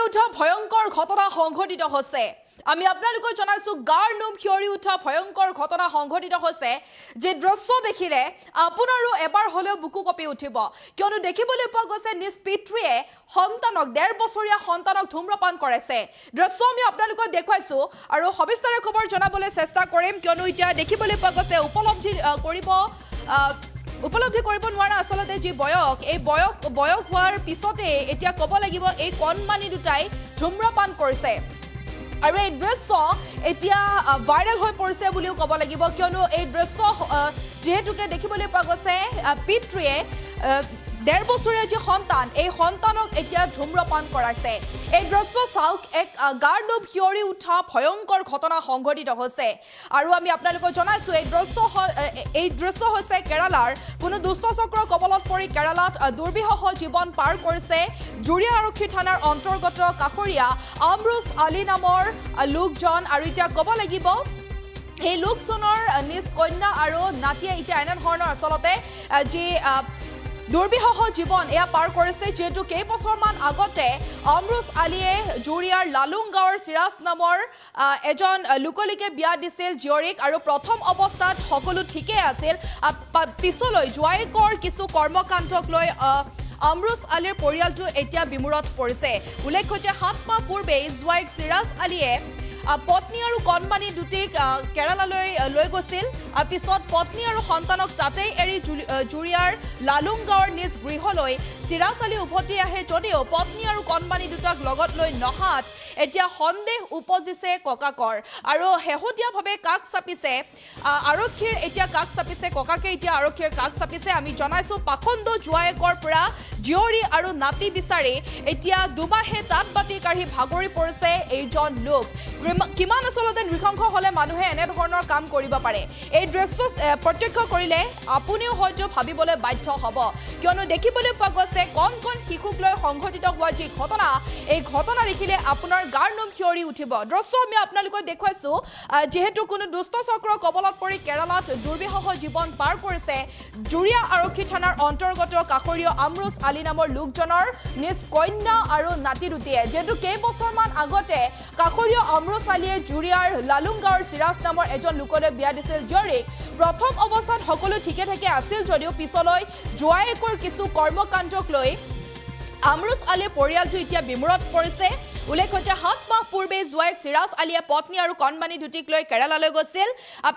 উঠা ভয়ঙ্কৰ ঘটনা সংঘটিত হৈছে আমি আপোনালোকক জনাইছো গাৰ নোম শিয়ৰি উঠা ভয়ঙ্কৰ ঘটনা সংঘটিত হৈছে যে দৃশ্য দেখিলে আপোনাৰো এবাৰ হলেও বুকু কপি উঠিব কিয়নো দেখিবলৈ পোৱা গৈছে নিজ পিতৃয়ে সন্তানক 1.5 বছৰীয়া সন্তানক ধূম্ৰপান কৰাইছে দৃশ্য আমি আপোনালোকক দেখুৱাইছো আৰু সবিস্তাৰে খবৰ জনাবলৈ চেষ্টা কৰিম কিয়নো এতিয়া দেখিবলৈ পোৱা গৈছে উপলব্ধি কৰিব নোৱাৰা আসলতে যি বয়স এই বয়স হোৱাৰ পিছতে এতিয়া ক'ব লাগিব এই কণমানি দুটাই ধূম্ৰপান কৰিছে আৰু এই দৃশ্য এতিয়া ভাইৰেল হৈ পৰিছে বুলিও ক'ব লাগিব কিয়নো এই দৃশ্য যেহেতুকে দেখিবলৈ পোৱা গৈছে পিতৃয়ে 1.5 বছৰীয়া যি সন্তান এই সন্তানক এতিয়া ধূম্ৰপান কৰাইছে এই দৃশ্য চাওক এক গাৰ নোম শিয়ৰি উঠা ভয়ঙ্কৰ ঘটনা সংঘটিত হৈছে আৰু আমি আপোনালোকক জনাইছো এই দৃশ্য হৈছে কেৰালাৰ কোনো দুষ্ট চক্ৰৰ কবলত পৰি কেৰালাত দুৰ্বিষহ জীৱন পাৰ কৰিছে জুৰিয়া আৰক্ষী থানাৰ অন্তৰ্গত কাকৰীয়া আমৰুছ আলী নামৰ লোকজন আৰু এতিয়া ক'ব লাগিব এই লোকজনৰ নিজ কন্যা আৰু নাতিয়ে এতিয়া এনেধৰণৰ আচলতে যি দুৰ্বিষহ জীৱন এয়া পাৰ কৰিছে যেহেতু কেইবছৰমান আগতে আমৰুছ আলীয়ে জুৰিয়াৰ লালুং গাঁৱৰ চিৰাজ নামৰ এজন লোকলিকে বিয়া দিছিল জীয়ৰীক আৰু প্ৰথম অৱস্থাত সকলো ঠিকেই আছিল পিছলৈ জোৱাইকৰ কিছু কৰ্মকাণ্ডক লৈ আমৰুছ আলীৰ পৰিয়ালটো এতিয়া বিমূৰত পৰিছে উল্লেখ্য যে 7 মাহ পূৰ্বে জোৱাইক চিৰাজ আলীয়ে পত্নী আৰু কণমানি দুটিক কেৰালালৈ লৈ গৈছিল পিছত পত্নী আৰু সন্তানক তাতেই এৰি জুৰিয়াৰ লালুং গাঁৱৰ নিজ গৃহলৈ চিৰাজ আলী উভতি আহে যদিও পত্নী আৰু কণমানি দুটাক লগত লৈ নহাত এতিয়া সন্দেহ উপজিছে ককাকৰ আৰু শেহতীয়াভাৱে কাষ চাপিছে আৰক্ষীৰ এতিয়া কাষ চাপিছে ককাকে এতিয়া আৰক্ষীৰ কাষ চাপিছে আমি জনাইছো পাখন্দ জোৱাইকৰ পৰা জীয়ৰী আৰু নাতি বিচাৰি এতিয়া দুমাহে তাঁত বাতি কাঢ়ি ভাগৰি পৰিছে এইজন লোক কিমান আসলতে নৃশংস হলে মানুহে এনেধৰণৰ কাম কৰিব পাৰে এই দৃশ্য প্ৰত্যক্ষ কৰিলে আপুনিও হয়তো ভাবিবলৈ বাধ্য হ'ব কিয়নো দেখিবলৈ পোৱা গৈছে কণ শিশুক লৈ সংঘটিত হোৱা যি ঘটনা এই ঘটনা দেখিলে আপোনাৰ গাৰ নোম শিয়ৰি উঠিব দৃশ্য আমি আপোনালোকক দেখুৱাইছো যেহেতু কোনো দুষ্ট চক্ৰৰ কবলত পৰি কেৰালাত দুৰ্বিষহ জীৱন পাৰ কৰিছে জুৰিয়া আৰক্ষী থানাৰ অন্তৰ্গত কাকৰীয়া আমৰুছ আলী নামৰ লোকজনৰ নিজ কন্যা আৰু নাতি দুটিয়ে যেহেতু কেইবছৰমান আগতে কাকৰীয়া আমৰুছ আলীয়ে জুৰিয়াৰ লালুং গাঁৱৰ চিৰাজ নামৰ এজন লোকলৈ বিয়া দিছিল জীয়ৰীক প্ৰথম অৱস্থাত সকলো ঠিকে থাকে আছিল যদিও পিছলৈ জোৱাইকৰ কিছু কৰ্মকাণ্ডক লৈ আমৰুছ আলীৰ পৰিয়ালটো এতিয়া বিমূৰত পৰিছে উল্লেখ্য যে 7 মাহ পূৰ্বে জোৱাইক চিৰাজ আলীয়ে পত্নী আৰু কণমানি দুটিক লৈ কেৰালালৈ গৈছিল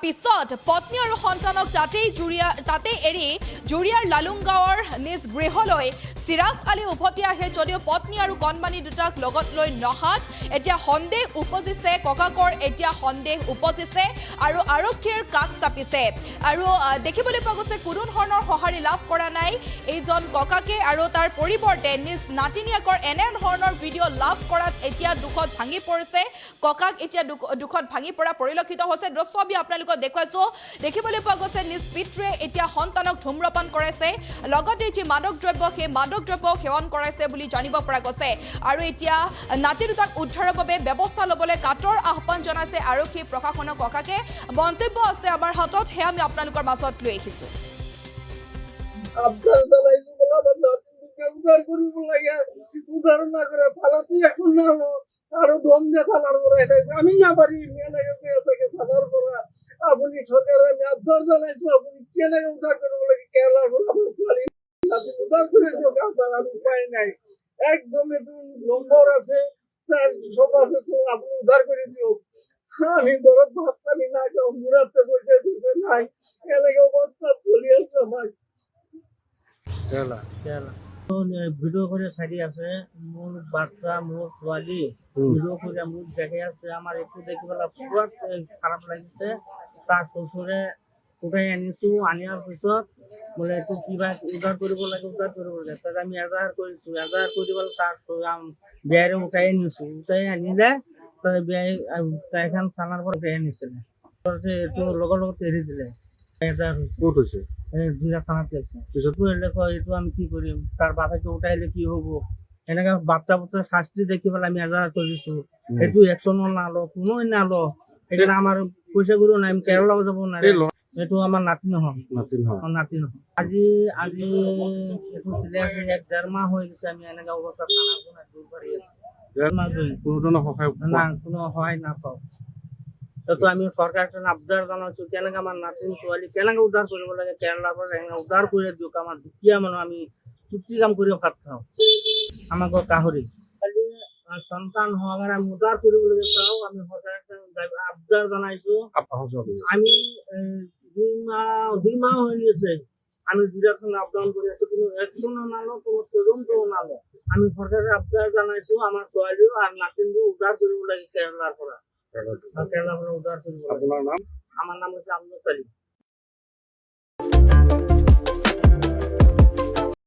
পিছত পত্নী আৰু সন্তানক তাতেই এৰি জুৰিয়াৰ লালুং গাঁৱৰ নিজ গৃহলৈ চিৰাজ আলী উভতি আহে যদিও পত্নী আৰু কণমানি দুটাক লগত লৈ নহাত এতিয়া সন্দেহ উপজিছে ককাকৰ এতিয়া সন্দেহ উপজিছে আৰু আৰক্ষীৰ কাষ চাপিছে আৰু দেখিবলৈ পোৱা গৈছে কোনো ধৰণৰ সঁহাৰি লাভ কৰা নাই এইজন ককাকে আৰু তাৰ পৰিৱৰ্তে নিজ নাতিনীয়েকৰ এনেধৰণৰ ভিডিঅ' লাভ কৰাত এতিয়া দুখত ভাঙি পৰিছে ককাক এতিয়া দুখত ভাঙি পৰা পৰিলক্ষিত হৈছে দৃশ্য আমি আপোনালোকক দেখুৱাইছো দেখিবলৈ পোৱা গৈছে নিজ পিতৃয়ে এতিয়া সন্তানক ধূম্ৰপান কৰাইছে লগতে যি মাদক দ্ৰব্য সেই মাদক দ্ৰব্য সেৱন কৰাইছে বুলি জানিব পৰা গৈছে আৰু এতিয়া নাতি দুটাক উদ্ধাৰৰ বাবে ব্যৱস্থা ল'বলৈ কাটৰ আহ্বান জনাইছে আৰক্ষী প্ৰশাসনৰ ককাকে মন্তব্য আছে আমাৰ হাতত সেয়া আমি আপোনালোকৰ মাজত লৈ আহিছো উদ্ধার করিব লাগে উদ্ধার না করে ফালাতে এখন না আরো দম দিয়ে ফালার পরে আমি না পারি থেকে ফালার পরে আপনি সরকারের আমি আবদার জানাইছো আপনি কে লাগে উদ্ধার করবো লাগে কেরালার উদ্ধার করে দিও আপনার আর উপায় নাই একদম একটু নম্বর আছে তার সব আছে তো আপনি উদ্ধার করে দিও আমি গরম ভাত পানি না খাও মুরাতে বসে বসে নাই কে লাগে অবস্থা চলিয়েছে আমার কেরালা ভিডিও করে সারি আছে মোৰ বাচ্চা মোৰ ছোৱালী ভিডিও করে মোক দেখে আছে আমার একটু দেখি পেলা পুরা খারাপ লাগিছে তার শ্বশুরে উঠাই আনিছো আনার পিছত বলে একটু কিবা উদ্ধার কৰিব লাগে তাত আমি এজাহাৰ কৰিছো এজাহাৰ কৰি পেলাই তাৰ বিয়াৰে উঠাই আনিছো উঠাই আনিলে তাই বিয়াই তাইখান থানাৰ পৰা উঠাই আনিছিলে এইটো লগৰ লগত এৰি দিলে ক'ত হৈছে জিলা থানাতে আছে পিছতো এইটো আমি কি কৰিম তাৰ বাপেকে উঠাইলে কি হব এনেকে বাচ্চা বাচ্চা শাস্তি দেখি পেলাই আমি এজাহাৰ কৰিছো সেইটো একশনো নালো কোনোই নালো সেইকাৰণে আমাৰ পইচা গুলো নাই আমি কেৰালাও যাব নোৱাৰে এইটো আমাৰ নাতি নহয় আজি এইটো 1.5 মাহ হৈ গৈছে আমি এনেকা অৱস্থা থানা দূৰ কৰি আছো কোনো ধৰণৰ সহায় না কোনো সহায় নাপাওঁ তো আমি চৰকাৰক আবদাৰ জনাইছোঁ কেনেকৈ আমাৰ নাতিন ছোৱালী কেনেকৈ উদ্ধাৰ কৰিব লাগে কেৰেলাৰ পৰা কেনেকৈ উদ্ধাৰ কৰি দিয়ক আমাৰ দুখীয়া মানুহ আমি চুক্তি কাম কৰি ভাত খাওঁ আমাৰ ঘৰ কাহৰি খালি সন্তান হোৱাৰ কাৰণে আমি উদ্ধাৰ কৰিবলৈ চাওঁ আমি চৰকাৰক আবদাৰ জনাইছোঁ আমি 2 মাহ হৈ গৈছে আমি ডিরেকশন আপডাউন করে আছি কোনো অ্যাকশন নালো কোনো তদন্ত নালো আমি সরকারের আবদার জানাইছো আমার ছোৱালীও আৰ নাতিনটো উদ্ধাৰ কৰিব লাগে কেৰালাৰ পৰা কেৰালাৰ পৰা উদ্ধাৰ কৰিব লাগে আপোনাৰ নাম আমাৰ নাম হচ্ছে আমজাদ আলী